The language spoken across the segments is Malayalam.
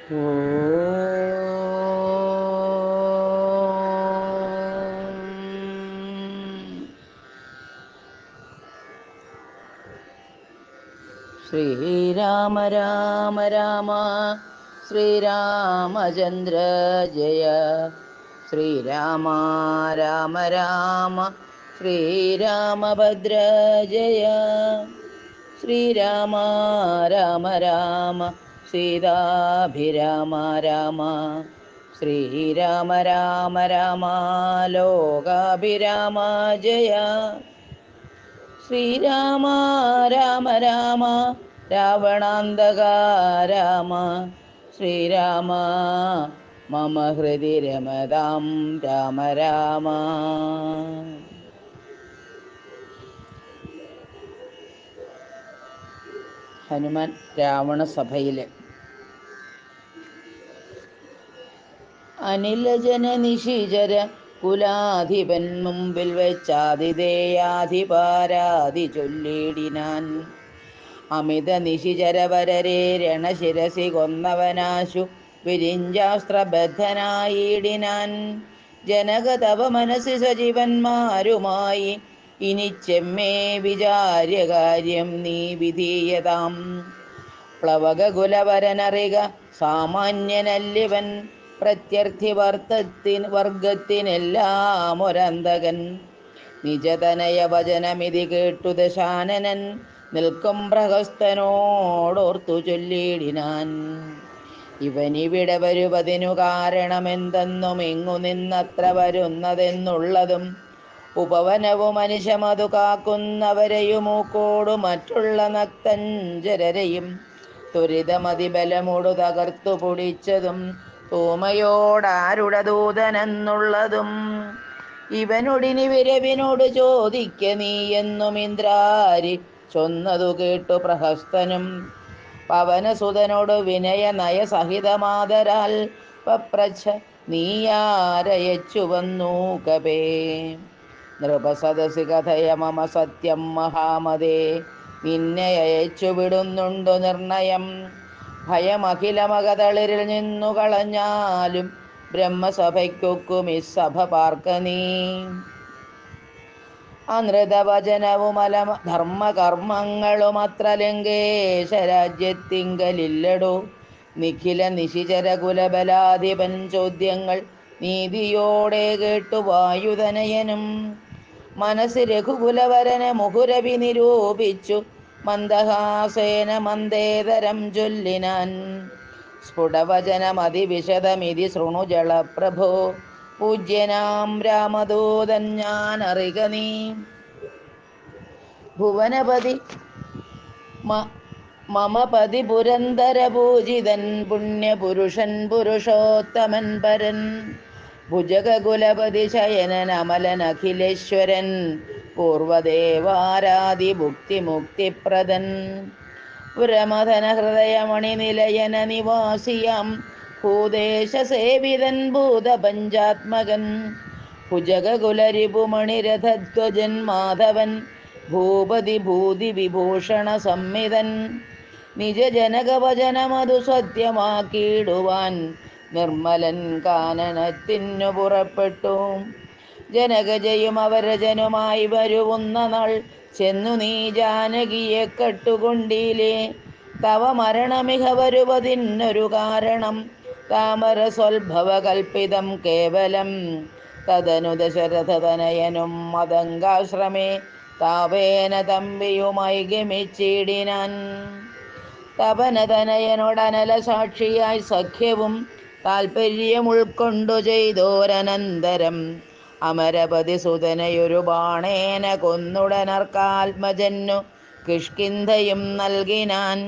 ശ്രീരാമ രാമ രാമ ശ്രീരാമചന്ദ്ര ജയ. ശ്രീരാമ രാമ രാമ ശ്രീരാമഭദ്ര ജയ. ശ്രീരാമ രാമ രാമ സീതാഭിരാമ രാമ. ശ്രീരാമ രാമ രാമ ലോകാഭിരാമ ജയ. ശ്രീരാമ രാമ രാമ രാവണാന്തക രാമ. ശ്രീരാമ മമ ഹൃദി രമതാം രാമ രാമ. ഹനുമാൻ രാവണസഭയിലെ അനിലജന നിശിചര കുലാധിപൻ മുമ്പിൽ വെച്ചാതിഥേയാധിപാരാതി ചൊല്ലിടിനാൻ. അമിത നിശിചരവരരെ രണശിരസി കൊന്നവനാശു വിരിഞ്ചാസ്ത്രബദ്ധനായിടിനാൻ. ജനക തവ മനസ്സി സജീവന്മാരുമായി ഇനി ചെമ്മേ വിചാര്യകാര്യം നീ വിധീയതാം. പ്ലവകുലവരനറിക സാമാന്യനല്ലിവൻ പ്രത്യർത്ഥി വർഗത്തിനെല്ലാം ഒരന്തകൻ. നിജതനയ വചനമിതി കേട്ടു ദശാനനൻ നിൽക്കും പ്രഹസ്തനോടോർത്തു ചൊല്ലിടിനാൻ. ഇവനിവിടെ വരുവതിനു കാരണമെന്തെന്നും എങ്ങു നിന്നത്ര വരുന്നതെന്നുള്ളതും ഉപവനവും മനുഷ്യമതു കാക്കുന്നവരെയുമൂക്കോടു മറ്റുള്ള നക്തഞ്ചരരെയും ത്വരിതമതിബലമോടു തകർത്തു പൊടിച്ചതും തോമയോടാരുടെ ദൂതനെന്നുള്ളതും. ഇവനൊടിനി വിരവിനോട് ചോദിക്ക നീ എന്നും ഇന്ദ്രാരി ചൊന്നതു കേട്ടു പ്രഹസ്തനും പവനസുതനോട് വിനയ നയസഹിതമാതരാൽ പപ്രച്ഛ നീയാരയച്ചു വന്നു കപേ. നൃപസദസി കഥയ മമ സത്യം മഹാമതേ നിന്നെ അയച്ചു വിടുന്നുണ്ടു നിർണയം. ഭയമഖിലമകതളിരിൽ നിന്നു കളഞ്ഞാലും ബ്രഹ്മസഭയ്ക്കൊക്കുമി സഭ പാർക്ക നീ. അനൃതവചനവുമല ധർമ്മകർമ്മങ്ങളുമത്ര ലങ്കേശരാജ്യത്തിങ്കലില്ലടോ. നിഖില നിശിചര കുലബലാധിപൻ ചോദ്യങ്ങൾ നീതിയോടെ കേട്ടു വായുതനയനും മനസ്സി രഘുകുലവരനെ മുഹുരവി നിരൂപിച്ചു മന്ദഹാസേന മന്ദേതരം ചൊല്ലിനാൻ. സ്ഫുടവചനമതിവിശദമിതി ശൃണു ജളപ്രഭോ പൂജ്യനാം രാമദൂതൻ ഞാൻ അറിക നീ. ഭുവനപതി മമപതി പുരന്തര പൂജിതൻ പുണ്യപുരുഷൻ പുരുഷോത്തമൻ പരൻ. ഭുജകുലപതി ശയനൻ അമലൻ അഖിലേശ്വരൻ പൂർവദേവാരാദി ഭുക്തി മുക്തിപ്രദൻ. പുരമഥന ഹൃദയമണി നിലയന നിവാസിയാം ഭൂദേശ സേവിതൻ ഭൂതപഞ്ചാത്മകൻ. ഭുജകുലരിപുമണിരഥധ്വജൻ മാധവൻ ഭൂപതി ഭൂതി വിഭൂഷണ സംമിതൻ. നിജജനകവചനമതു സത്യമാക്കിയിടുവാൻ നിർമ്മലൻ കാനനത്തിനു പുറപ്പെട്ടു. ജനകജയും അവരജനുമായി വരുവുന്ന നാൾ ചെന്നു നീ ജാനകിയെ കട്ടുകൊണ്ടീലേ. തവ മരണമിഹ വരുവതിനൊരു കാരണം താമരസ്വൽഭവ കൽപ്പിതം കേവലം. തദനു ദശരഥതനയനും മതങ്കാശ്രമേ താവേന തമ്പിയുമായി ഗമിച്ചിടിനാൻ. തപനതനയനോടനല സാക്ഷിയായി സഖ്യവും താൽപര്യം ഉൾക്കൊണ്ടു ചെയ്തോരനന്തരം അമരപതി സുതനയൊരു ബാണേന കൊന്നുടനർക്കാത്മജന്നു കിഷ്കിന്ധയും നൽകിനാൻ.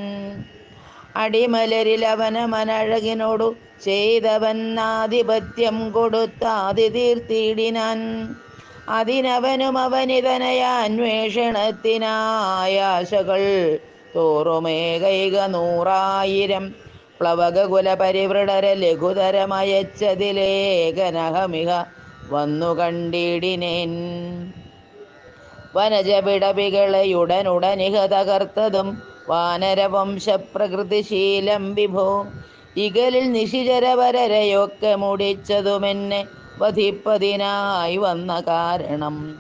അടിമലരിൽ അവനമനഴകിനോടു ചെയ്തവനാധിപത്യം കൊടുത്താതി തീർത്തിയിടിനാൻ. അതിനവനും അവനിതനയാന്വേഷണത്തിനായാശകൾ തോറുമേകൈക 100,000 പ്ലവകുല പരിവൃടര ലഘുതരമയച്ചതിലേകനഹമിഹ വന്നു കണ്ടിടിനേൻ. വനജപിടപികളയുടനുടനിഹ തകർത്തതും വാനരവംശപ്രകൃതിശീലം വിഭോ. ഇകലിൽ നിശിചരവരരെയൊക്കെ മുടിച്ചതുമെന്നെ വധിപ്പതിനായി വന്ന കാരണം.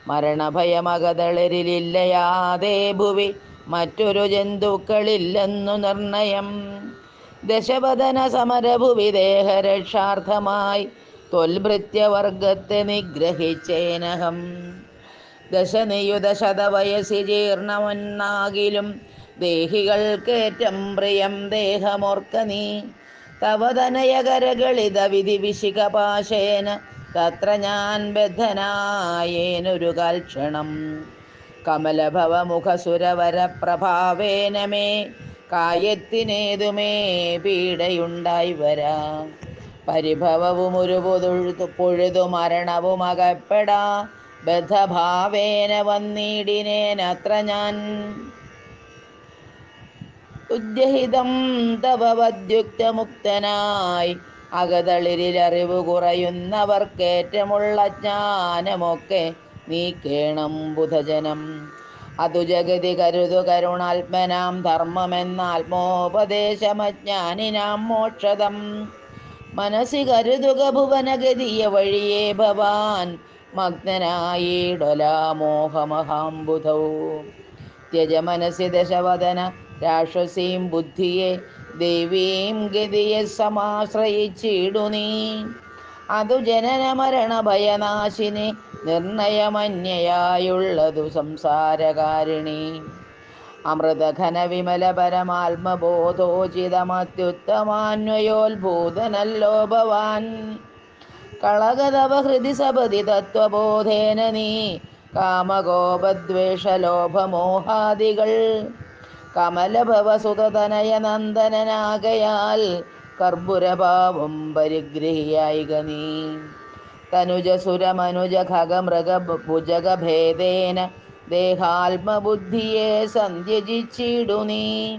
മരണഭയമകതളരിലില്ലയാതെ ഭുവി മറ്റൊരു ജന്തുക്കളില്ലെന്നു നിർണയം. ദശവദന സമരഭുവി ദേഹരക്ഷാർത്ഥമായി ത്വൽഭൃത്യവർഗത്തെ നിഗ്രഹിച്ചേനഹം. ദശനിയുത ശതവയസി ജീർണമെന്നാകിലും ദേഹികൾക്കേറ്റം പ്രിയം ദേഹമോർക്ക നീ. തവ തനയകരകളിത വിധിവിശിഖപാശേന തത്ര ഞാൻ ബദ്ധനായേനൊരു കാൽക്ഷണം. കമലഭവമുഖസുരവരപ്രഭാവേന മേ കായത്തിനേതുമേ പീഡയുണ്ടായി വരാ. പരിഭവവും ഒരു പൊഴുതു മരണവും അകപ്പെടാ ബദ്ധഭാവേന വന്നിടിനേനത്ര ഞാൻ. ഉജ്ജഹിതം തവ വദ്യുക്തമുക്തനായി അകതളിരിലറിവു കുറയുന്നവർക്കേറ്റമുള്ള ജ്ഞാനമൊക്കെ നീക്കേണം ബുധജനം. അതു ജഗതി കരുതു കരുണാത്മനാം ധർമ്മമെന്നാത്മോപദേശമജ്ഞാനിനാം മോക്ഷദം. മനസ്സി കരുതുക ഭുവനഗതിയ വഴിയേ ഭവാൻ മഗ്നനായിടൊലാ മോഹമഹാംബുധൗ. ത്യജ മനസ്സി ദശവദന രാക്ഷസീം ബുദ്ധിയെ ദേവീം ഗതിയെ സമാശ്രയിച്ചിടു നീ. അതു ജനന മരണ ഭയനാശിനി നിർണയമന്യയായുള്ളതു സംസാരകാരിണി. അമൃതഘന വിമല പരമാത്മബോധോചിതമത്യുത്തമാന്വയോത്ഭൂതനല്ലോ ഭവാൻ. കളകതവ ഹൃദി സപതി തത്വബോധേന നീ കാമകോപദ്വേഷലോഭമോഹാദികൾ. കമലഭവസുതനയ നന്ദനനാകയാൽ കർപ്പുരഭാവം പരിഗ്രഹിയായിക നീ. തനുജസുരമനുജ ഖഗമൃഗ ഭുജഗഭേദേന ദേഹാത്മബുദ്ധിയെ സന്ധ്യജിച്ചിടു നീ.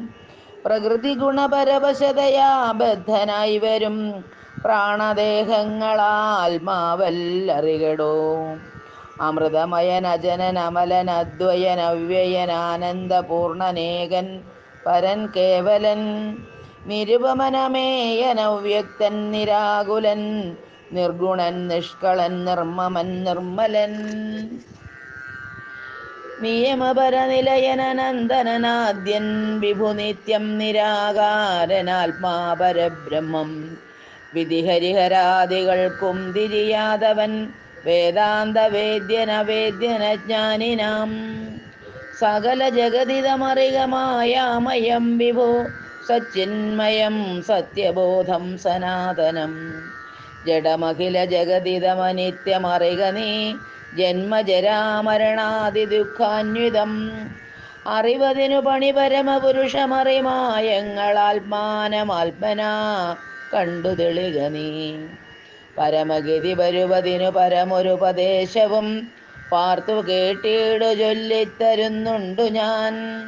പ്രകൃതി ഗുണപരവശതയാ ബദ്ധനായി വരും പ്രാണദേഹങ്ങളാത്മാവല്ലറികടോ. അമൃതമയനജനൻ അമലൻ അദ്വയൻ അവ്യയൻ ആനന്ദപൂർണനേകൻ പരൻ കേവലൻ. നിരുപമനമേയൻ അവ്യക്തൻ നിരാകുലൻ നിർഗുണൻ നിഷ്കളൻ നിർമ്മമൻ നിർമ്മലൻ. നിയമപരനിലയനനന്ദനാദ്യൻ വിഭുനിത്യം നിരാകാരനാത്മാപരബ്രഹ്മം. വിധിഹരിഹരാദികൾക്കും തിരിയാതവൻ വേദാന്ത വേദ്യനവേദ്യനജ്ഞാനിനാം. സകല ജഗതിതമറികമായാമയം വിഭോ സച്ചിന്മയം സത്യബോധം സനാതനം. ജഡമഖില ജഗതിതമനിത്യമറിക നീ ജന്മജരാമരണാദി ദുഃഖാന്വിതം. അറിവതിനു പണി പരമപുരുഷമറിമായങ്ങളാത്മാനമാത്മനാ കണ്ടു തെളിക നീ. പരമഗതി വരുവതിനു പരമൊരുപദേശവും പാർത്തു കേട്ടിടു ചൊല്ലിത്തരുന്നുണ്ടു ഞാൻ.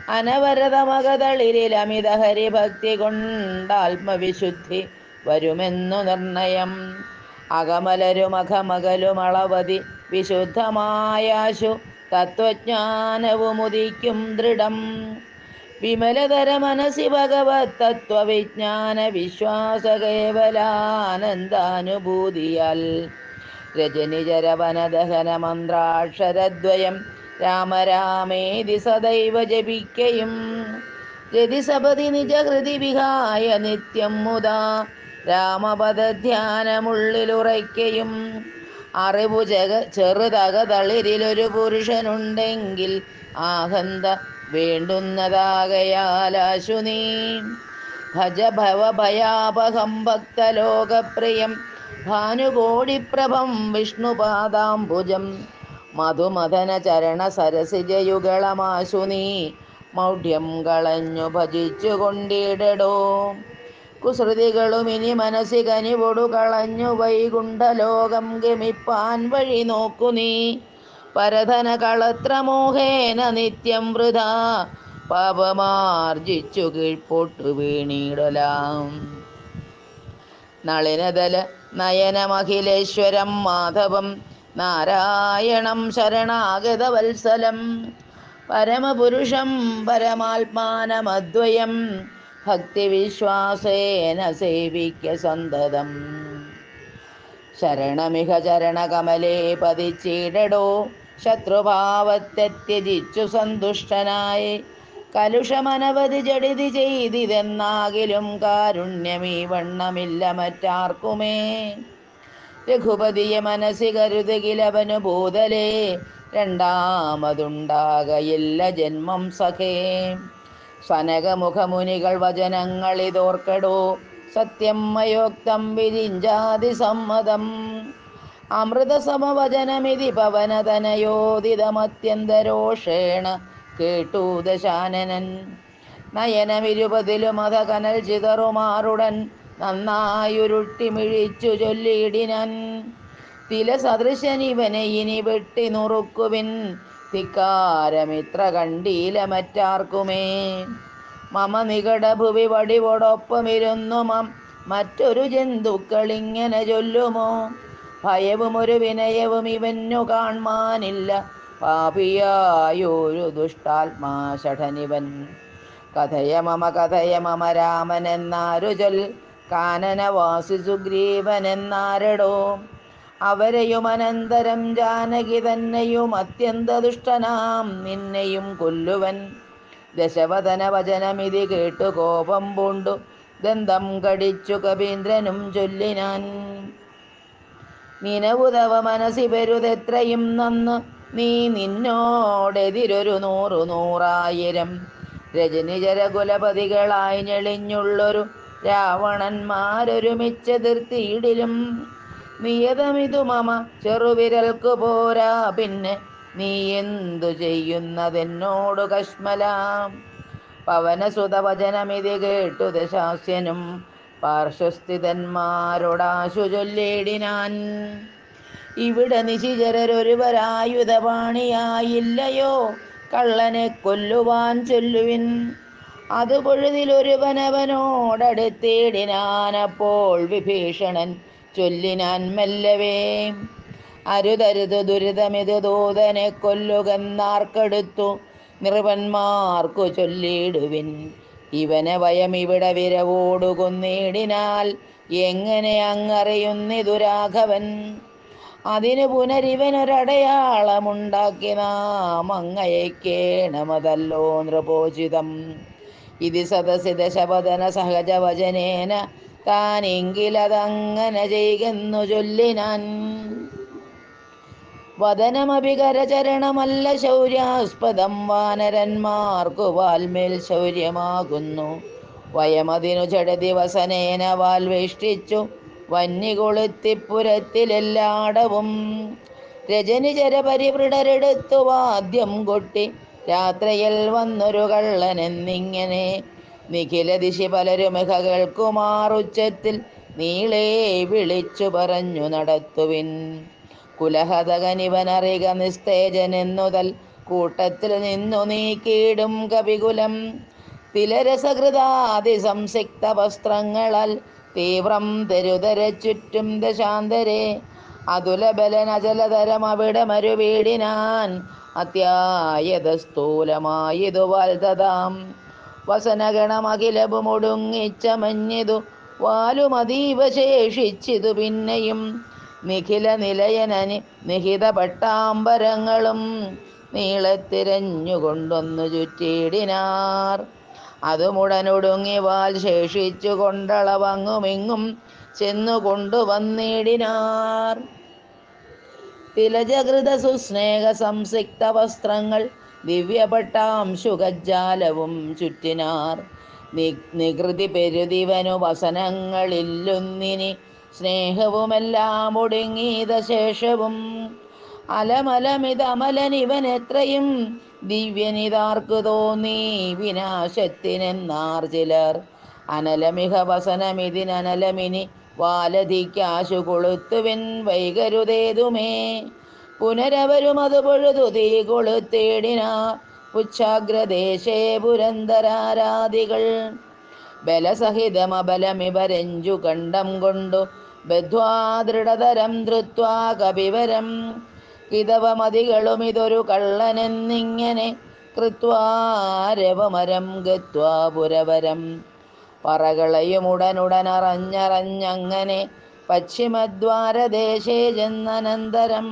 അനവരതമകതളിരിൽ അമിത ഹരിഭക്തി കൊണ്ടാത്മവിശുദ്ധി വരുമെന്നു നിർണയം. അകമലരുമഖമകലുമളവതി വിശുദ്ധമായാശു തത്വജ്ഞാനവുമുദിക്കും ദൃഢം. വിമലതര മനസി ഭഗവത് തത്വവിജ്ഞാന വിശ്വാസ കേവലാനന്ദാനുഭൂതിയാൽ രജനിചരവനദഹന മന്ത്രാക്ഷരദ്വയം രാമരാമേതി സദൈവ ജപിക്കയും. രതിസപതി നിജഹൃതി വിഹായ നിത്യം മുദാ രാമപദധ്യാനമുള്ളിലുറയ്ക്കയും. അറിവു ചെറുതകതളിരിലൊരു പുരുഷനുണ്ടെങ്കിൽ ആഹന്ത വേണ്ടുന്നതാകയാലാശു നീ. ഭജ ഭവഭയാപഹം ഭക്തലോകപ്രിയം ഭാനുകോടിപ്രഭം വിഷ്ണുപാദാംബുജം. മധുമദന ചരണ സരസിജയുഗളമാശു നീ മൗഢ്യം കളഞ്ഞു ഭജിച്ചു കൊണ്ടിടടോ. കുസൃതികളുമിനി മനസ്സി കനിവൊടു കളഞ്ഞു വൈകുണ്ഠലോകം ഗമിപ്പാൻ വഴി നോക്കു നീ. പരധന കളത്രമോഹേന നിത്യം വൃഥാ പാപമാർജിച്ചു കീഴ്പോട്ടു വീണിടലാം. നളിനദല നയനമഖിലേശ്വരം മാധവം നാരായണം ശരണാഗതവത്സലം. പരമപുരുഷം പരമാത്മാനമദ്വയം ഭക്തിവിശ്വാസേന സേവിക്ക സന്തതം. ശരണമിഹ ചരണകമലേ പതിച്ചിടടോ, ശത്രുഭാവത്തെ ത്യജിച്ചു സന്തുഷ്ടനായി. കലുഷമനവധി ജഡിതി ചെയ്തിതെന്നാകിലും കാരുണ്യമീ വണ്ണമില്ല മറ്റാർക്കുമേ. രഘുപതിയെ മനസ്സി കരുതുകിലവനു ഭൂതലേ, രണ്ടാമതുണ്ടാകയില്ല ജന്മം സഖേ. സനകമുഖമുനികൾ വചനങ്ങളിതോർക്കടോ, സത്യം മയോക്തം വിരിഞ്ചാതി സമ്മതം. അമൃതസമവചനമിതി പവനതനയോദിതമത്യന്തരോഷേണ കേട്ടു ദശാനനൻ. നയനമിരുപതിലും അധ കനൽ ചിതറുമാറുടൻ നന്നായുരുട്ടിമിഴിച്ചു ചൊല്ലിയിടിനാൻ. തില സദൃശനിവനെ ഇനി വെട്ടി നുറുക്കുവിൻ, ധിക്കാരമിത്ര കണ്ടീല മറ്റാർക്കുമേ. മമ നികടഭുവി വടിവോടൊപ്പമിരുന്നു മറ്റൊരു ജന്തുക്കളിങ്ങനെ ചൊല്ലുമോ. ഭയവും ഒരു വിനയവും ഇവന്നു കാൺമാനില്ല, പാപിയായൊരു ദുഷ്ടാത്മാഷഠനിവൻ. കഥയ മമ രാമൻ എന്നാരു ചൊൽ, കാനനവാസി സുഗ്രീവൻ എന്നാരടോ. അവരെയും അനന്തരം ജാനകി തന്നെയും അത്യന്ത ദുഷ്ടനാം നിന്നെയും കൊല്ലുവൻ. ദശവദന വചനമിതി കേട്ടു കോപം പൂണ്ടു ദന്തം കടിച്ചു കപീന്ദ്രനും ചൊല്ലിനാൻ. നിനവുതവ മനസ്സി പെരുതെത്രയും നന്ന്, നീ നിന്നോടെതിരൊരു 100,100,000 രജനിചരകുലപതികളായി ഞെളിഞ്ഞുള്ളൊരു രാവണന്മാരൊരുമിച്ചെതിർത്തിയിടിലും. നിയതമിതു മമ ചെറുവിരൽക്കു പോരാ, പിന്നെ നീ എന്തു ചെയ്യുന്നതെന്നോടു കശ്മലാം. പവനസുതവചനമിതി കേട്ടു ദശാസ്യനും പാർശ്വസ്ഥിതന്മാരോടാശു ചൊല്ലിയിടിനാൻ. ഇവിടെ നിശിചരൊരുവരായുധപാണിയായില്ലയോ, കള്ളനെ കൊല്ലുവാൻ ചൊല്ലുവിൻ. അതു പൊഴുതിലൊരുവനവനോടടുത്തിടിനാൻ. അപ്പോൾ വിഭീഷണൻ ചൊല്ലിനാൻ മെല്ലവേ, അരുതരുത് ദുരിതമിത് ദൂതനെ കൊല്ലുകെന്നാർക്കടുത്തു നൃപന്മാർക്കു ചൊല്ലിയിടുവിൻ. ഇവനെ വയമിവിടെ വിരവോടു കൊന്നിടിനാൽ എങ്ങനെ അങ്ങറിയുന്നിതു രാഘവൻ. അതിനു പുനരിവനൊരടയാളമുണ്ടാക്കി നാം അങ്ങയക്കേണമതല്ലോ നൃപോചിതം. ഇതി സദസി ദശവദന സഹജവചനേന താനെങ്കിലതങ്ങനെ ചെയ്കെന്നു ചൊല്ലിനാൻ. വദനമപി കരചരണമല്ല ശൗര്യാസ്പദം, വാനരന്മാർക്കു വാൽമേൽ ശൗര്യമാകുന്നു. വയമതിനു ചടദിവസനേന വാൽ വേഷ്ടിച്ചു വന്നി കൊളുത്തിപ്പുരത്തിലെല്ലാടവും. രജനിചര പരിവൃഢരെടുത്തു വാദ്യം കൊട്ടി രാത്രിയിൽ വന്നൊരു കള്ളനെന്നിങ്ങനെ. നിഖില ദിശി പലരുമിഹ കേൾക്കുമാറുച്ചത്തിൽ നീളേ വിളിച്ചു പറഞ്ഞു നടത്തുവിൻ. കുലഹതകനിവനറിക നിസ്തേജനെന്നുതൽ കൂട്ടത്തിൽ നിന്നു നീക്കിയിടും കപികുലം. തിലരസകൃതാതി സംസിക്ത വസ്ത്രങ്ങളാൽ തീവ്രം തെരുതര ചുറ്റും ദശാന്തരെ. അതുലബലനചലതരം അവിടെ മരുവീടിനാൻ, അത്യായത സ്ഥൂലമായിതു വാൽതതാം. വസനഗണമഖിലവുമൊടുങ്ങിച്ചമഞ്ഞിതു വാലുമതീവ ശേഷിച്ചിതു പിന്നെയും. നിഖില നിലയനനി നിഹിത പട്ടാംബരങ്ങളും നീളത്തിരഞ്ഞുകൊണ്ടൊന്നു ചുറ്റിയിടിനാർ. അതുമുടനൊടുങ്ങി വാൽ ശേഷിച്ചു കൊണ്ടളവങ്ങുമിങ്ങും ചെന്നു കൊണ്ടുവന്നിടിനാർ. തിലജകൃത സുസ്നേഹ സംസിക്ത വസ്ത്രങ്ങൾ ദിവ്യപട്ടാംശുകജ്ജാലവും ചുറ്റിനാർ. നികൃതി പെരുതിവനു വസനങ്ങളില്ലൊന്നിനി, സ്നേഹവുമെല്ലാം ഒടുങ്ങീത ശേഷവും. അലമലമിതമലനിവനെത്രയും ദിവ്യനിതാർക്കു തോന്നി വിനാശത്തിനെന്നാർ ചിലർ. അനലമിഹ വസനമിതിനനലമിനി വാലധിക്കാശു കൊളുത്തുവിൻ വൈകരുതേതുമേ. പുനരവരും അത് പൊഴുതു തീ കൊളുത്തേടിനാർ പുച്ഛാഗ്രദേശേ പുരന്തരാരാദികൾ. ബലസഹിതമബലമിവരഞ്ചു കണ്ഠം കൊണ്ടു ബദ്ധ്വാ ദൃഢതരം ധൃത്വാ കപിവരം. കിതവമതികളും ഇതൊരു കള്ളനെന്നിങ്ങനെ കൃത്വാ രവമരം ഗത്വാ പുരവരം. പറകളയും ഉടനുടനറഞ്ഞറിഞ്ഞങ്ങനെ പശ്ചിമദ്വാരദേശേ ചെന്നനന്തരം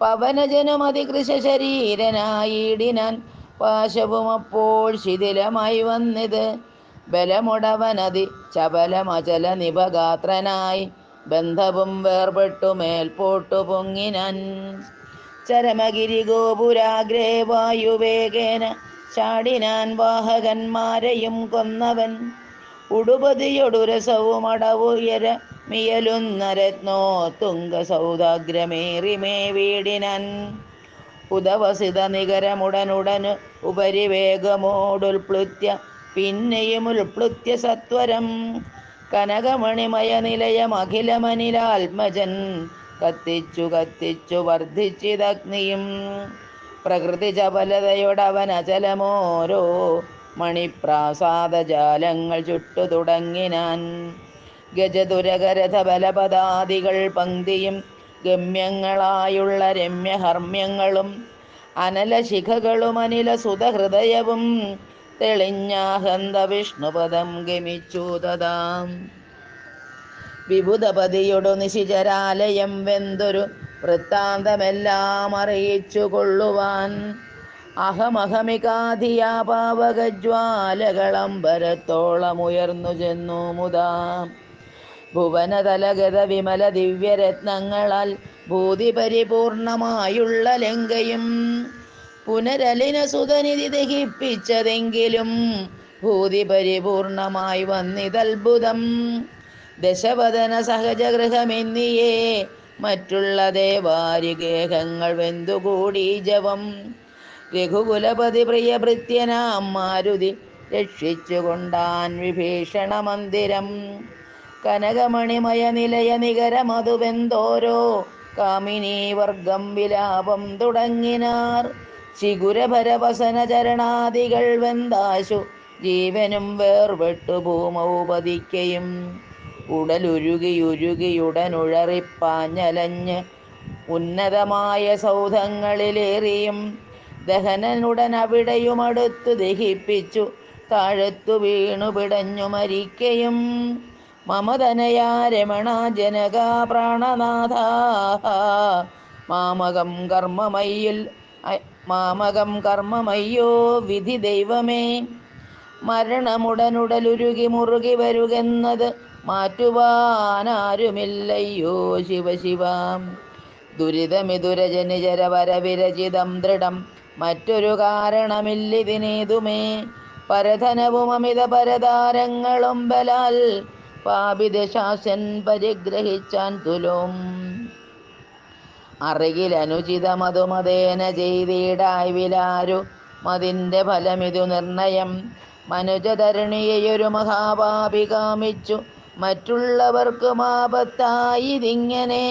പവനജനുമതികൃശ ശരീരനായിടിനാൻ. പാശവും അപ്പോൾ ശിഥിലമായി വന്നിത്. ബലമുടവനതി ചപലമചല നിപഗാത്രനായി ബന്ധവും വേർപെട്ടു മേൽപോട്ടു പൊങ്ങിനാൻ. ചരമഗിരി ഗോപുരാഗ്രേ വായുവേഗേന ചാടിനാൻ. വാഹകന്മാരെയും കൊന്നവൻ ഉടുപതിയൊടുരസവും അടവുയര മിയലുന്ന രത്നോ തുംഗ സൗദാഗ്രമേറിമേ വീടിനാൻ. ഉദവസിത നികരമുടനുടന് ഉപരിവേഗമോടുൽപ്ലുത്യ പിന്നെയും ഉൽപ്ലുത്യ സത്വരം. കനകമണിമയ നിലയമഖിലമനിലാത്മജൻ കത്തിച്ചു കത്തിച്ചു വർദ്ധിച്ചിതഗ്നിയും. പ്രകൃതി ചപലതയോടവനചലമോരോ മണിപ്രാസാദജാലങ്ങൾ ചുട്ടു തുടങ്ങിനാൻ. ഗജതുരകരഥ ബലപദാദികൾ പങ്ക്തിയും ഗമ്യങ്ങളായുള്ള രമ്യഹർമ്മ്യങ്ങളും അനലശിഖകളും അനില സുതഹൃദയവും തെളിഞ്ഞാഹന്ത വിഷ്ണുപദം ഗമിച്ചു തഥാം. വിബുധപതിയൊടു നിശിചരാലയം വെന്തൊരു വൃത്താന്തമെല്ലാം അറിയിച്ചു കൊള്ളുവാൻ. അഹമഹമികാധിയാ പാവകജ്വാലകളംബരത്തോളമുയർന്നു ചെന്നു മുതാ. ഭുവനതലഗത വിമല ദിവ്യരത്നങ്ങളാൽ ഭൂതി പരിപൂർണമായുള്ള ലങ്കയും പുനരലിന സുതനിധി ദഹിപ്പിച്ചതെങ്കിലും ഭൂതി പരിപൂർണമായി വന്നിതത്ഭുതം. ദശവദന സഹജഗൃഹമെന്നിയേ മറ്റുള്ള ദേവാരിഗേഹങ്ങൾ വെന്തുകൂടി ജവം. രഘുകുലപതി പ്രിയഭൃത്യനാം മാരുതി രക്ഷിച്ചുകൊണ്ടാൻ വിഭീഷണ മന്ദിരം. കനകമണിമയ നിലയ നികരമതുവെന്തോരോ കാമിനീവർഗം വിലാപം തുടങ്ങിനാർ. ചിഗുരഭരവസന ചരണാദികൾ വെന്താശു ജീവനും വേർപെട്ടു ഭൂമൗ പതിക്കയും. ഉടലുരുകിയുരുകിയുടനുഴറിപ്പാഞ്ഞലഞ്ഞ് ഉന്നതമായ സൗധങ്ങളിലേറിയും ദഹനനുടനവിടെയുമടുത്തു ദഹിപ്പിച്ചു താഴത്തു വീണു പിടഞ്ഞു മരിക്കയും. മമതനയാ രമണ ജനകാ പ്രാണനാഥ മാമകം കർമ്മമയ്യോ വിധി ദൈവമേ. മരണമുടനുടലുരുകി മുറുകി വരുകെന്നത് മാറ്റുവാനാരുമില്ലയ്യോ ശിവശിവ. ദുരിതമിതുരജനിചരവരവിരചിതം ദൃഢം മറ്റൊരു കാരണമില്ലിതിനേതുമേ. പരധനവും അമിത പരതാരങ്ങളും ബലാൽ പാപിതശാസൻ പരിഗ്രഹിച്ചാൻ തുലോം. അറികിലനുചിതമതു മതേന ചെയ്തിടായി വിലാരു മതിൻ്റെ ഫലമിതു നിർണയം. മനുജധരണിയൊരു മഹാപാപി കാമിച്ചു മറ്റുള്ളവർക്കും ആപത്തായിതിങ്ങനെ.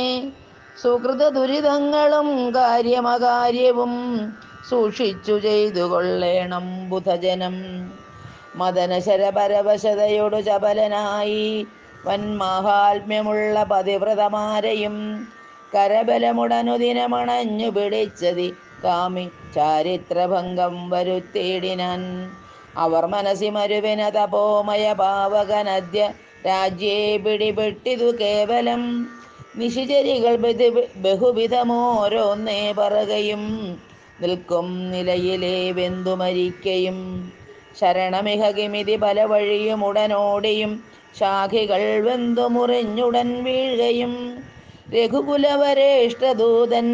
സുകൃത ദുരിതങ്ങളും കാര്യമകാര്യവും സൂക്ഷിച്ചു ചെയ്തു കൊള്ളേണം ബുധജനം. മദനശരപരവശതയോടു ചപലനായി വൻമാഹാത്മ്യമുള്ള പതിവ്രതമാരെയും കരബലമുടനുദിനമണഞ്ഞു പിടിച്ചതി കാമി ചാരിത്രഭംഗം വരുത്തിയിടിനാൻ. അവർ മനസ്സി മരുവിന തപോമയ പാവകനദ്യ രാജ്യേ പിടിപെട്ടിതു കേവലം. നിശിചരികൾ ബഹുവിധമോരോന്നേ പറകയും നിൽക്കും നിലയിലേ വെന്തു മരിക്കയും. ശരണമിഹ കിമിതി പല വഴിയും ഉടനോടിയും ശാഖികൾ വെന്തു മുറിഞ്ഞുടൻ വീഴുകയും. രഘുകുലവരേഷ്ഠദൂതൻ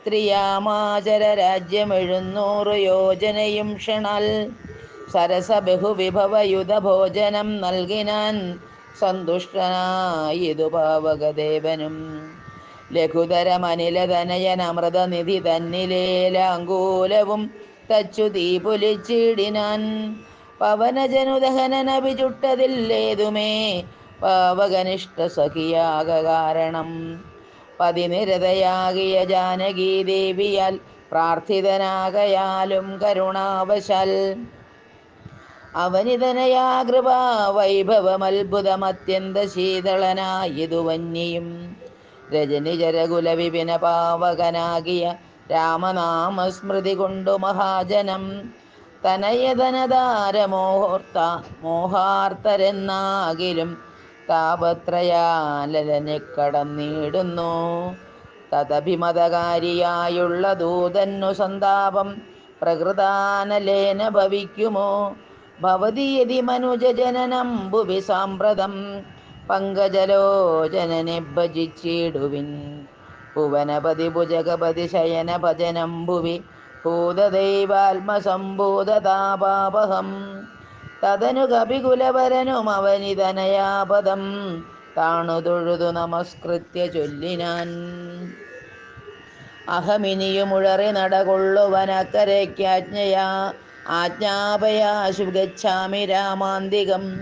ത്രിയാമാചര രാജ്യം 700 യോജനയും ക്ഷണാൽ സരസ ബഹുവിഭവയുധ ഭോജനം നൽകിനാൻ സന്തുഷ്ടനായിതു പാവകദേവനും. ലഘുതരമനിലതനയനമൃതനിധി തന്നിലേലാങ്കൂലവും തച്ചു തീപൊലിച്ചിടിനാൻ. പവനജനുദഹനനഭി ചുട്ടതില്ലേതുമേ പാവകനിഷ്ഠ സഖിയാക കാരണം. പതിനിരതയാകിയ ജാനകീദേവിയാൽ പ്രാർത്ഥിതനാകയാലും കരുണാവശാൽ അവനിതനയാ കൃപാ വൈഭവമത്ഭുതമത്യന്ത ശീതളനായിതു വന്യയും. രജനിചരകുല വിപിന പാവകനാകിയ രാമനാമസ്മൃതി കൊണ്ടു മഹാജനം മോഹാർത്തരെന്നാകിലും താപത്രയാലനെ കടന്നിടുന്നു. തദഭിമതകാരിയായുള്ള ദൂതന്നു സന്താപം പ്രകൃതാനലേന ഭവിക്കുമോ? ഭവതി യതി മനുജജനനം ഭുവി സാമ്പ്രതം പങ്കജലോചനനെ ഭജിച്ചിടുവിൻ. ഭുവനപതി ഭുജഗപതി ശയന ഭജനം ഭുവി ഭൂതദൈവാത്മസംഭൂതതാപാപഹം. തദനു കപികുലവരനും അവനിതനയാപദം താണു തൊഴുതു നമസ്കൃത്യ ചൊല്ലിനാൻ. അഹമിനിയുമുഴറി നടകൊള്ളുവനക്കരയ്ക്കാജ്ഞാപയാശു ഗച്ഛാമി രാമാന്തികം.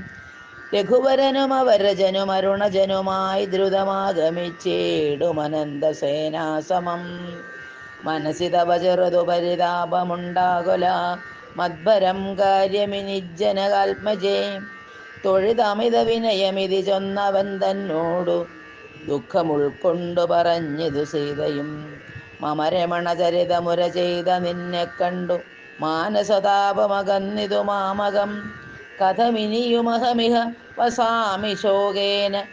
രഘുവരനും അവരജനും അരുണജനുമായി ദ്രുതമാഗമിച്ചേടുമനന്തസേനാസമം. മനസി തവ ചെറുതു പരിതാപമുണ്ടാകുല മദ്ഭരം കാര്യമിനിജ്ജനകാത്മജേ. തൊഴുതമിത വിനയമിതി ചൊന്നവൻ തന്നോടു ദുഃഖമുൾക്കൊണ്ടു പറഞ്ഞിതു സീതയും. മമ രമണചരിതമുര ചെയ്ത നിന്നെ കണ്ടു മാനസതാപമകന്നിതു മാമകം. കഥമിനിയുമഹമിഹ വസാമി ശോകേന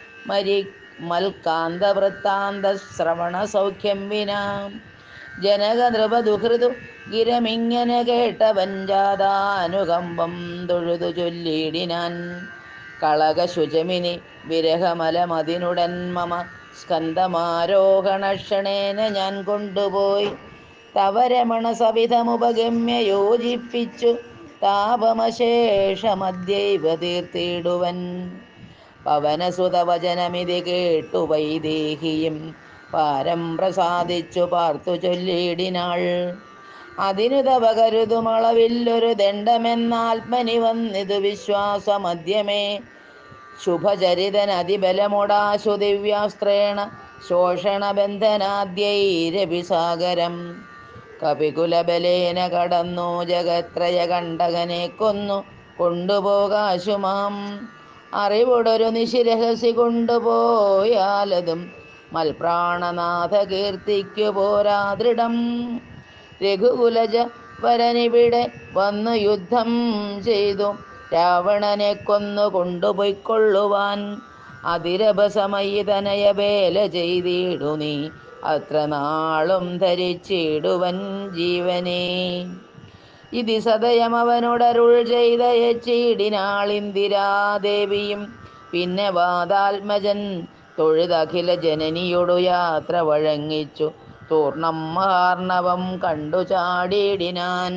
മൽക്കാന്തവൃത്താന്ത ശ്രവണ സൗഖ്യം വിനാ. ജനക നൃപദുഹൃതു ഗിരമിങ്ങനെ കേട്ടവൻ ജാതാനുകമ്പം തൊഴുതു ചൊല്ലിയിടിനാൻ. കളകശുചമിനി വിരഹമലമതിനുടൻ മമ സ്കന്ധമാരോഹണക്ഷണേന ഞാൻ കൊണ്ടുപോയി തവ രമണ സവിധമുപഗമ്യ യോജിപ്പിച്ചു താപമശേഷമദ്യൈവ തീർത്തിടുവൻ. പവനസുതവചനമിതി കേട്ടു വൈദേഹിയും പാരം പ്രസാദിച്ചു പാർത്തു ചൊല്ലിയിടിനാൾ. അതിനു തവ കരുതുമളവില്ലൊരു ദണ്ഡമെന്നാത്മനി വന്നിതു വിശ്വാസമദ്യമേ. ശുഭചരിതനതിബലമുടാശു ദിവ്യാസ്ത്രേണ ശോഷണബന്ധനാദ്യൈരഭിസാഗരം. കപികുലബലേന കടന്നു ജഗത്രയ കണ്ടകനെ കൊന്നു കൊണ്ടുപോകാശുമാം. അറിവൊടൊരു നിശിരഹസി കൊണ്ടുപോയാലതും മൽപ്രാണനാഥ കീർത്തിക്കു പോരാദൃഢം. രഘുകുലജ വരനിവിടെ വന്നു യുദ്ധം ചെയ്തു രാവണനെ കൊന്നു കൊണ്ടുപോയിക്കൊള്ളുവാൻ. അതിരഭസമയി തനയവേല ചെയ്തിടു നീ അത്ര നാളും ധരിച്ചിടുവൻ ജീവനേ. ഇതി സദയം അവനോടരുൾ ചെയ്തയച്ചിടിനാളിന്ദിരാദേവിയും. പിന്നെ വാതാത്മജൻ തൊഴുതഖില ജനനിയൊടു യാത്ര വഴങ്ങിച്ചു തൂർണം മഹാർണവം കണ്ടു ചാടിയിടിനാൻ.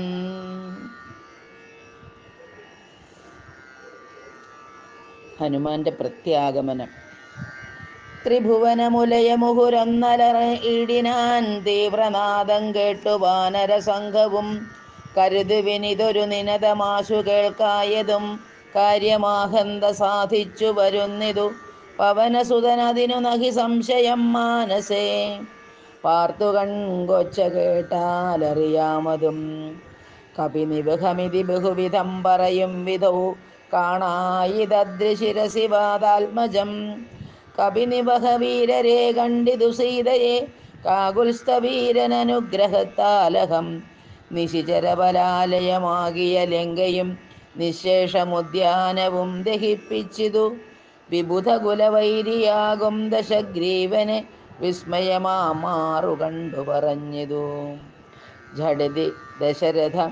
ഹനുമാന്റെ പ്രത്യാഗമനം. ത്രിഭുവനമുലയമുഹുരൊന്നലറിയിടിനാൻ തീവ്രനാദം കേട്ടു വാനരസംഘവും. കരുതുവിനിതൊരു നിനതമാശു കേൾക്കായതും കാര്യമാഹന്ത സാധിച്ചു വരുന്നിതു. പവനസുതനതിനു നഹി സംശയം മാനസേ പാർത്തു കൺകൊച്ച കേട്ടാലറിയാമതും. കപിനിബഹമിതി ബഹുവിധം പറയും വിധൗ കാണായിതദ്രിശിരസി വാതാത്മജം. കപിനിബഹവീരരെ കണ്ടിതു സീതയെ കാകുൽസ്ഥവീരനനുഗ്രഹത്താലഹം. നിശിചരബലാലയമാകിയ ലങ്കയും നിശേഷമുദ്യാനവും ദഹിപ്പിച്ചിതു. വിബുധകുലവൈരിയാകും ദശഗ്രീവനെ വിസ്മയമാറു കണ്ടു പറഞ്ഞിതു. ഝടിതി ദശരഥ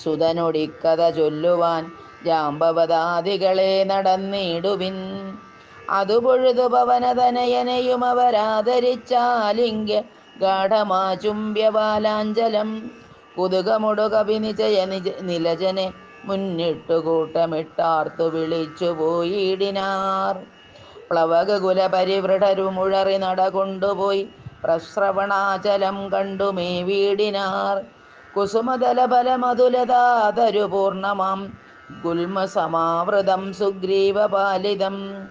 സുതനൊടിക്കഥ ചൊല്ലുവാൻ ജാമ്പവതാദികളെ നടന്നിടുവിൻ. അതുപൊഴുതു പവനതനയനെയും അവരാദരിച്ചാലിംഗ്യ ഗാഠമാചുംബ്യവാലാഞ്ചലം. കുതുകമുടു കപിനിചയ നിലജനെ മുന്നിട്ടു കൂട്ടമിട്ടാർത്തു വിളിച്ചു പോയിടിനാർ. പ്ലവകുല പരിവൃഢരുമുഴറി നടകൊണ്ടുപോയി പ്രസ്രവണാചലം കണ്ടുമേ വീടിനാർ. കുസുമതലഫലമതുലതാതരു പൂർണ്ണമാം ഗുൽമസമാവൃതം സുഗ്രീവപാലിതം.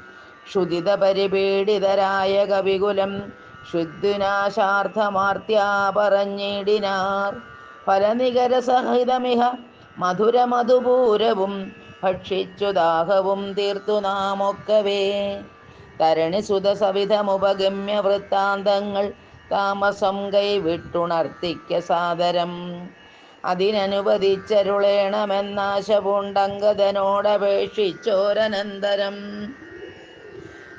ക്ഷുദിത പരിപീഡിതരായ കവികുലം ശുദ്ധിനാശാർത്ഥമാർത്യാ പറഞ്ഞിടിനാർ. ഫലനികരസഹിതമിഹ മധുരമധുപൂരവും ഭക്ഷിച്ചു ദാഹവും തീർത്തു നാമൊക്കവേ. തരണിസുത സവിധമുപഗമ്യ വൃത്താന്തങ്ങൾ താമസം കൈവിട്ടുണർത്തിക്ക സാദരം. അതിനനുവദിച്ചരുളേണമെന്നാശ പൂണ്ടങ്കദനോടപേക്ഷിച്ചോരനന്തരം.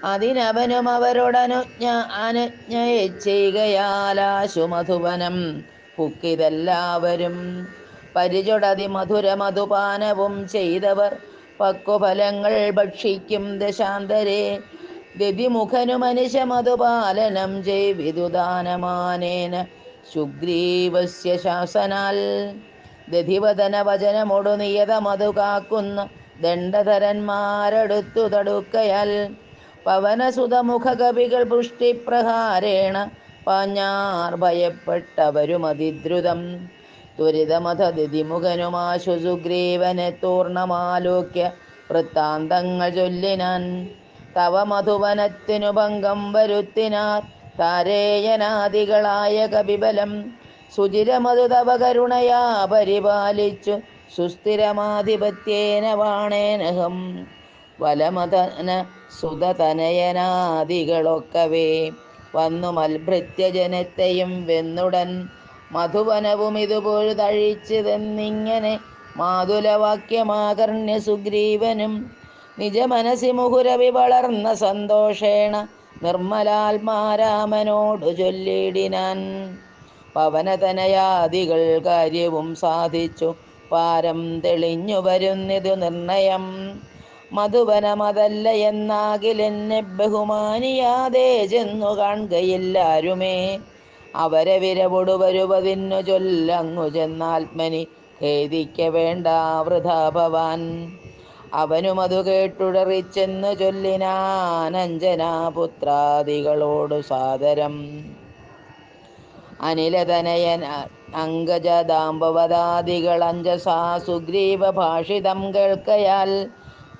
അതിനവനും അനുജ്ഞയെ ചെയ്യുകയാലാശു മധുവനം പുക്കിതെല്ലാവരും. പരിചൊടതി മധുര മധുപാനവും ചെയ്തവർ പക്വഫലങ്ങൾ ഭക്ഷിക്കും ദശാന്തരേ. ദതിമുഖനു മനുഷ്യ മധുപാലനം ചെയ്വിദുദാനമാനേന സുഗ്രീവസ്യ ശാസനാൽ. ദധിവദന വചനമൊടു നിയത മധു കാക്കുന്ന ദണ്ഡധരന്മാരടുത്തു തടുക്കയാൽ. പവനസുതമുഖ കവികൾ പുഷ്ടിപ്രഹാരേണ പാഞ്ഞാർ ഭയപ്പെട്ടവരുമതിദ്രുതം. ത്വരിതമഥ ദതിമുഖനുമാശു സുഗ്രീവനെ തൂർണമാലോക്യ വൃത്താന്തങ്ങൾ ചൊല്ലിനാൻ. തവ മധുവനത്തിനു ഭംഗം വരുത്തിനാർ താരേയനാദികളായ കപിബലം. സുചിരമതു തവ കരുണയാ പരിപാലിച്ചു സുസ്ഥിരമാധിപത്യേന വാണേനഹം. വലമതന സുതതനയനാദികളൊക്കവേ വന്നു മൽഭൃത്യജനത്തെയും വെന്നുടൻ. മധുവനവും ഇതുപൊഴുതഴിച്ചതെന്നിങ്ങനെ മാതുലവാക്യമാകർണ്യ സുഗ്രീവനും. നിജമനസി മുഹുരവി വളർന്ന സന്തോഷേണ നിർമ്മലാത്മാരാമനോടു ചൊല്ലിടിനാൻ. പവനതനയാദികൾ കാര്യവും സാധിച്ചു പാരം തെളിഞ്ഞു വരുന്നിതു നിർണയം. മധുവനമതല്ല എന്നാകിലെന്നെ ബഹുമാനിയാതെ ചെന്നു കാണുകയില്ലാരുമേ. അവരെ വിരവൊടു വരുവതിന്നു ചൊല്ലങ്ങു ചെന്നാത്മനി ഖേദിക്ക വേണ്ട വൃഥാ ഭവാൻ. അവനുമതു കേട്ടുടറിച്ചെന്നു ചൊല്ലിനാനഞ്ജനാപുത്രാദികളോടു സാദരം. അനിലതനയൻ അങ്കജദാമ്പവതാദികൾ അഞ്ജസാ സുഗ്രീവ ഭാഷിതം കേൾക്കയാൽ.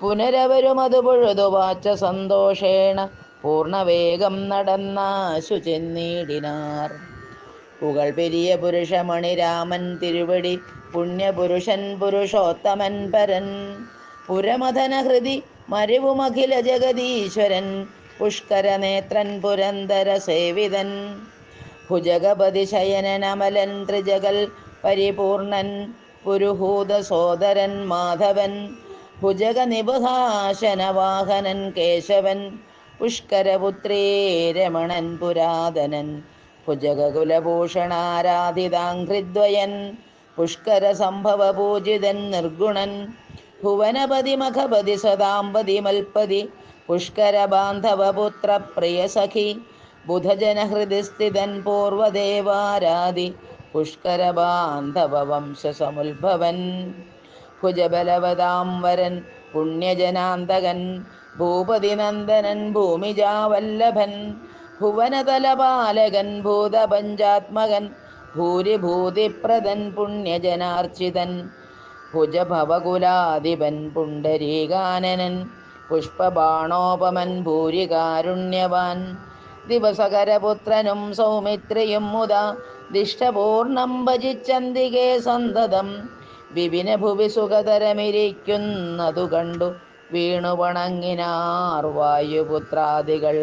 പുനരവരുമതു പൊഴുതുവാച്ച സന്തോഷേണ പൂർണ്ണവേഗം നടന്നാശു ചെന്നിടിനാർ. പുകൾ പെരിയ പുരുഷമണി രാമൻ തിരുവടി പുണ്യപുരുഷൻ പുരുഷോത്തമൻ പരൻ. പുരമഥന ഹൃദി മരുവുമഖില ജഗദീശ്വരൻ പുഷ്കരനേത്രൻ പുരന്തര സേവിതൻ. ഭുജഗപതി ശയനൻ അമലൻ ത്രിജഗൽ പരിപൂർണൻ പുരുഹൂത സോദരൻ മാധവൻ. ഭുജഗ നിബുഹാശനവാഹനൻ കേശവൻ പുഷ്കരപുത്രേ രമണൻ പുരാതനൻ. ഭുജഗകുലഭൂഷണാരാധിതാംഘ്രിദ്വയൻ പുഷ്കര സംഭവ പൂജിതൻ നിർഗുണൻ. ഭുവനപതി മഖപതി സദാംപതി മൽപതി പുഷ്കര ബാന്ധവ പുത്ര പ്രിയ സഖി. ബുധജനഹൃദി സ്ഥിതൻ പൂർവദേവാരാധി പുഷ്കര ബാന്ധവ വംശസമുത്ഭവൻ. ഭുജബലവതാംവരൻ പുണ്യജനാന്തകൻ ഭൂപതി നന്ദനൻ ഭൂമിജാവല്ലഭൻ. ഭുവനതലപാലകൻ ഭൂതപഞ്ചാത്മകൻ ഭൂരിഭൂതിപ്രദൻ പുണ്യജനാർച്ചിതൻ. ഭുജഭവകുലാധിപൻ പുണ്ടരീകാനനൻ പുഷ്പബാണോപമൻ ഭൂരികാരുണ്യവാൻ. ദിവസകരപുത്രനും സൗമിത്രിയും മുതാ ദിഷ്ടപൂർണം ഭജിച്ചന്തികേ സന്തതം. വിപിന ഭുവി സുഖതരമിരിക്കുന്നതു കണ്ടു വീണു വണങ്ങിനാർ വായുപുത്രാദികൾ.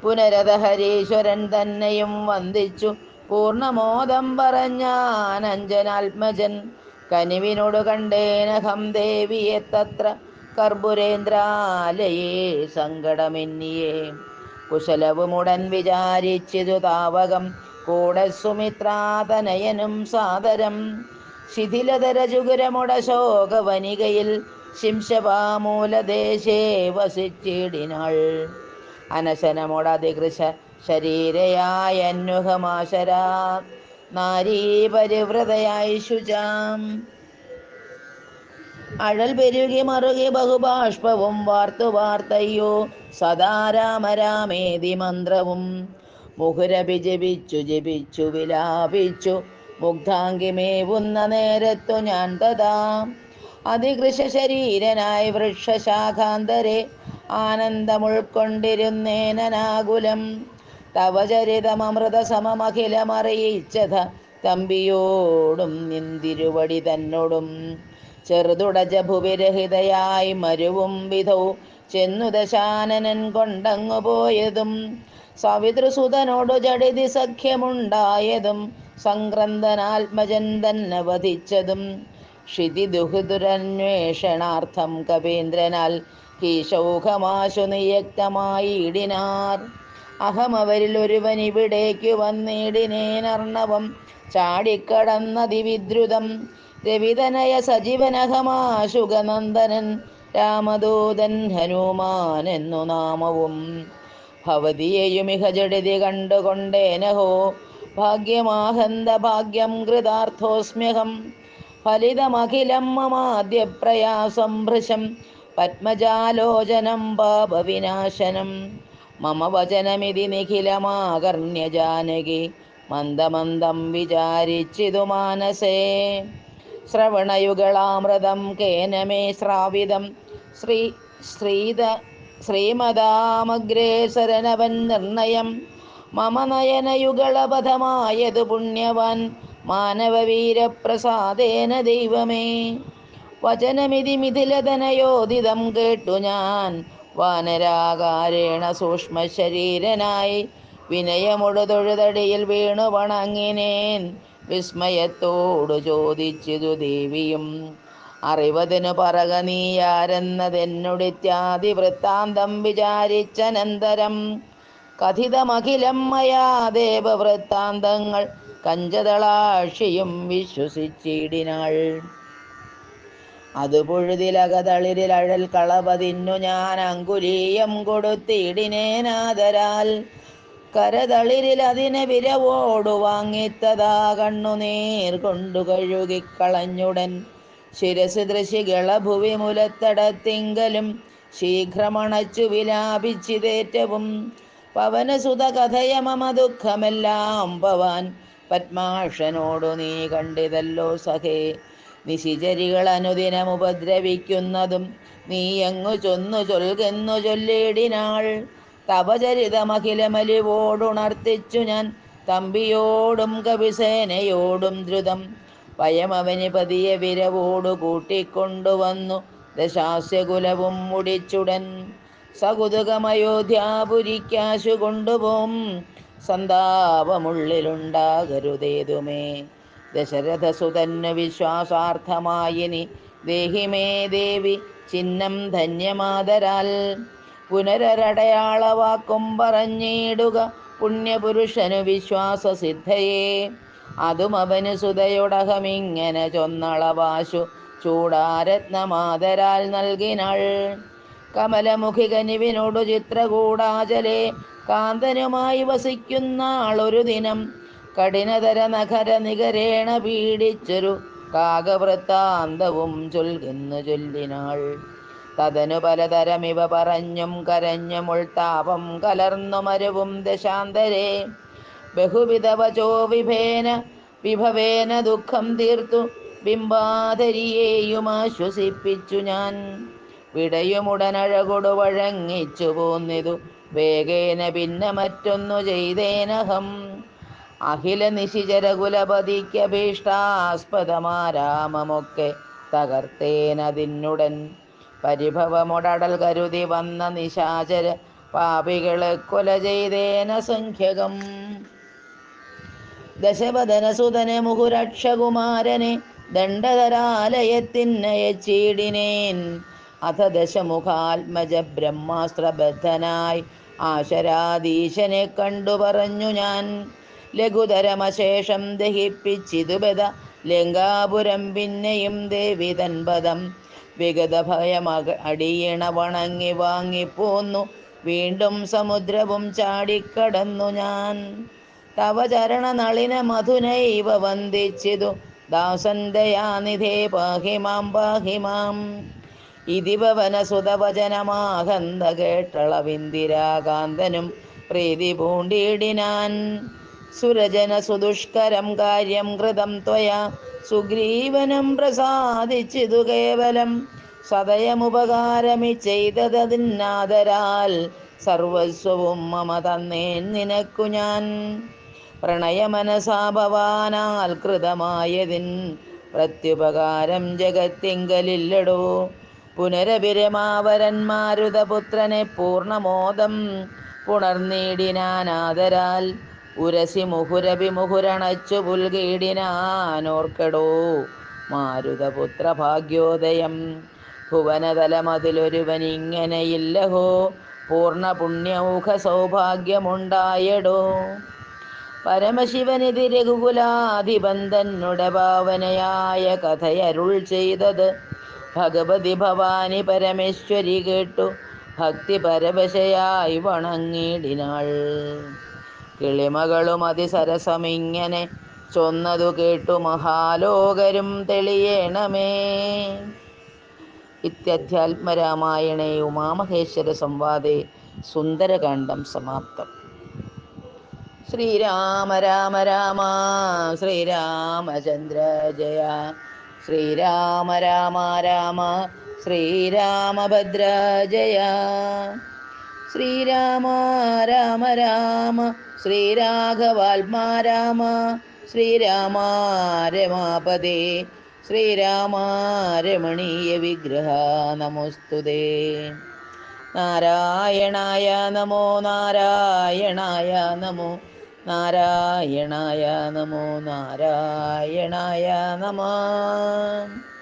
പുനരത ഹരീശ്വരൻ തന്നെയും വന്ദിച്ചു പൂർണ്ണമോദം പറഞ്ഞാനഞ്ജനാത്മജൻ. കനിവിനോട് കണ്ടേനഹം ദേവിയെ തത്ര കർപ്പുരേന്ദ്രാലയേ സങ്കടമെന്നിയേ. കുശലവുമുടൻ വിചാരിച്ചിതു താവകം കൂടെ സുമിത്രാതനയനും സാദരം. ശിഥിലതര ശോകവനികയിൽ ശിംശപാമൂലദേശേ വസിച്ചിടിനാൾ. അനശനമൊടധികൃശ ശരീരയായ അന്വഹമാശരാ നാരീ പരിവൃതയായി ശുചാം. അഴൽ പെരുകി മറുകി ബഹുബാഷ്പവും വാർത്തു വാർത്തയ്യോ സദാ രാമരാമേതി മന്ത്രവും. മുഹുരഭി ജപിച്ചു ജപിച്ചു വിലാപിച്ചു മുഗ്ധാംഗിമേവുന്ന നേരത്തു ഞാൻ തഥാ. അതികൃശ ശരീരനായി വൃക്ഷശാഖാന്തരെ ആനന്ദമുൾക്കൊണ്ടിരുന്നേനാകുലം. തവ ചരിതമൃത സമമഖിലമറിയിച്ചത തമ്പിയോടും നിന്തിരുവടി തന്നോടും. ചെറുതുടജ ഭുവിരഹിതയായി മരുവും വിധൗ ചെന്നു ദശാനനൻ കൊണ്ടങ്ങു പോയതും. സവിതൃസുതനോടു ജഡിതി സഖ്യമുണ്ടായതും സംക്രന്ദനാത്മജൻ തന്നെ വധിച്ചതും ക്ഷിതിദുഹിതുരന്വേഷണാർത്ഥം കപീന്ദ്രനാൽ കീശൗഖമാശു നിയക്തമായിടിനാർ. അഹമവരിൽ ഒരുവൻ ഇവിടേക്കു വന്നിടിനേനർണവം ചാടിക്കടന്നതിവിദ്രുതം. രവിതനയ സജീവനഹമാശുഗനന്ദനൻ രാമദൂതൻ ഹനുമാൻ എന്നു നാമവും. ഭവതിയെയുമിഹ ജഡിതി കണ്ടുകൊണ്ടേനഹോ ഭാഗ്യമാഹന്ത ഭാഗ്യം കൃതാർത്ഥോസ്മ്യഹം. ഫലിതമഖിലം മമാദ്യ പ്രയാസം ഭൃശം പത്മജാലോചനം പാപവിനാശനം. മമ വചനമിതി നിഖിലമാകർണ്യ ജാനകി മന്ദമന്ദം വിചാരിച്ചിതു മാനസേ. ശ്രവണയുഗളാമൃതം കേന മേ ശ്രാവിതം ശ്രീമതാമഗ്രേസരനവൻ നിർണയം. മമ നയനയുഗളപഥമായതു പുണ്യവാൻ മാനവവീരപ്രസാദേന ദൈവമേ. വചനമിതി മിഥിലതനയോദിതം കേട്ടു ഞാൻ വാനരാകാരേണ സൂക്ഷ്മശരീരനായി വിനയമൊടു തൊഴുതടിയിൽ വീണു വണങ്ങിനേൻ. വിസ്മയത്തോടു ചോദിച്ചിതു ദേവിയും അറിവതിനു പറക നീയാരെന്നതെന്നൊടിത്യാദി വൃത്താന്തം വിചാരിച്ചനന്തരം. കഥിതമഖിലം മയാ ദേവവൃത്താന്തങ്ങൾ കഞ്ചതളാക്ഷിയും വിശ്വസിച്ചിടിനാൾ. അതു പൊഴുതിലകതളിരിൽ അഴൽ കളപതിന്നു ഞാൻ അങ്കുലീയം കൊടുത്തിടിനേനാദരാൽ. കരതളിരിൽ അതിനെ വിരവോടു വാങ്ങിത്തതാ കണ്ണുനീർ കൊണ്ടു കഴുകിക്കളഞ്ഞുടൻ. ശിരസ് ദൃശികളഭുവി മുലത്തടത്തിങ്കലും ശീഘ്രമണച്ചു വിലാപിച്ചിതേറ്റവും. പവനസുത കഥയ മമ ദുഃഖമെല്ലാം ഭവാൻ പത്മാക്ഷനോടു നീ കണ്ടിതല്ലോ സഖേ. നിശിചരികൾ അനുദിനം ഉപദ്രവിക്കുന്നതും നീ എങ്ങു ചൊന്നു ചൊൽകെന്നു ചൊല്ലിടിനാൾ. തപചരിതമഖിലമലിവോടുണർത്തിച്ചു ഞാൻ തമ്പിയോടും കവിസേനയോടും ദ്രുതം. ഭയമവനി പതിയെ വിരവോടു കൂട്ടിക്കൊണ്ടുവന്നു ദശാസ്യകുലവും മുടിച്ചുടൻ. സകുതുകമയോധ്യാപുരിക്കാശു കൊണ്ടുപോം സന്താപമുള്ളിലുണ്ടാകരുതേതുമേ. ദശരഥസുതന്നു വിശ്വാസാർത്ഥമായിനി ദേഹിമേ ദേവി ചിഹ്നം ധന്യമാതരാൽ. പുനരടയാളവാക്കും പറഞ്ഞിടുക പുണ്യപുരുഷനു വിശ്വാസസിദ്ധയെ. അതും അവന് സുതയോടഹമിങ്ങനെ ചൊന്നളവാശു ചൂടാരത്നമാതരാൽ നൽകിനാൾ. കമലമുഖി കനിവിനോടു ചിത്രകൂടാചലേ കാന്തനുമായി വസിക്കുന്നാളൊരു ദിനം. കഠിനതര നഖര നികരേണ പീഡിച്ചൊരു കാകവൃത്താന്തവും ചൊൽകെന്നു ചൊല്ലിനാൾ. തതനു പലതരമിവ പറഞ്ഞും കരഞ്ഞും ഉൾത്താപം കലർന്നു മരുവും ദശാന്തരേ. ബഹുവിധവചോ വിഭവേന ദുഃഖം തീർത്തു ബിംബാധരിയെയും ആശ്വസിപ്പിച്ചു ഞാൻ. വിടയുമുടനഴകൊടു വഴങ്ങിച്ചു പോന്നിതു വേഗേന പിന്നെ മറ്റൊന്നു ചെയ്തേനഹം. അഖില നിശിചരകുലപതിക്കഭീഷ്ടാസ്പദമാരാമമൊക്കെ തകർത്തേനതിന്നുടൻ. പരിഭവമൊടടൽ കരുതി വന്ന നിശാചര പാപികളെ കൊല ചെയ്തേന സംഖ്യകം. ദശവദനസുതനെ മുഹുരക്ഷകുമാരനെ ദണ്ഡധരാലയത്തിനയച്ചിടിനേൻ. അഥ ദശമുഖാത്മജ ബ്രഹ്മാസ്ത്രബദ്ധനായി ആശരാധീശനെ കണ്ടു പറഞ്ഞു ഞാൻ. ലഘുതരമശേഷം ദഹിപ്പിച്ചിതുബദ ലങ്കാപുരം പിന്നെയും ദേവി തൻപദം. വിഗത ഭയം അടിയണ വണങ്ങി വാങ്ങിപ്പോന്നു വീണ്ടും സമുദ്രവും ചാടിക്കടന്നു ഞാൻ. തവ ചരണ നളിന മധുനൈവ വന്ദിച്ചിതു ദാസൻ ദയാനിധേ പാഹിമാം പാഹിമാം. ഇതിവനസുതവചനമാഹന്ത കേട്ടളവിന്ദിരാകാന്തനും പ്രീതി പൂണ്ടിടിനാൻ. സുരജന സുദുഷ്കരം കാര്യം കൃതം ത്വയാ സുഗ്രീവനും പ്രസാദിച്ചിതു കേവലം. സദയമുപകാരമി ചെയ്തതിന്നാദരാൽ സർവസ്വവും മമ തന്നേൻ നിനക്കു ഞാൻ. പ്രണയമനസാ ഭവാനാൽ കൃതമായതിൻ പ്രത്യുപകാരം ജഗത്തിങ്കലില്ലടോ. പുനരഭിരമാവരന്മാരുതപുത്രനെ പൂർണ്ണമോദം പുണർനീടിനാനാദരാൽ. ഉരസി മുഹുരഭിമുഹുരണച്ചു പുൽകീടിനാനോർക്കടോ മാരുതപുത്ര ഭാഗ്യോദയം. ഭുവനതലമതിലൊരുവനിങ്ങനെയില്ലഹോ പൂർണ്ണ പുണ്യൗഖ സൗഭാഗ്യമുണ്ടായടോ. പരമശിവനിധി രഘുകുലാധിപന്തന്നുടെ ഭാവനയായ കഥയരുൾ ചെയ്തത് ഭഗവതി ഭവാനി പരമേശ്വരി കേട്ടു ഭക്തി പരവശയായി വണങ്ങിടിനാൾ. കിളിമകളും അതിസരസമിങ്ങനെ ചൊന്നതു കേട്ടു മഹാലോകരും തെളിയേണമേ. ഇത്യധ്യാത്മരാമായണേ ഉമാമഹേശ്വര സംവാദേ സുന്ദരകാണ്ഡം സമാപ്തം. ശ്രീരാമ രാമ രാമ ശ്രീരാമചന്ദ്ര ജയ. ശ്രീരാമ രാമ രാമ ശ്രീരാമഭദ്ര ജയ. ശ്രീരാമ രാമ രാമ ശ്രീരാഘവാത്മാ രാമ. ശ്രീരാമ രമാപദേ ശ്രീരാമ രമണീയ വിഗ്രഹ നമോസ്തുതേ. നാരായണായ നമോ നാരായണായ നമോ നാരായണായ നമോ നാരായണായ നമഃ.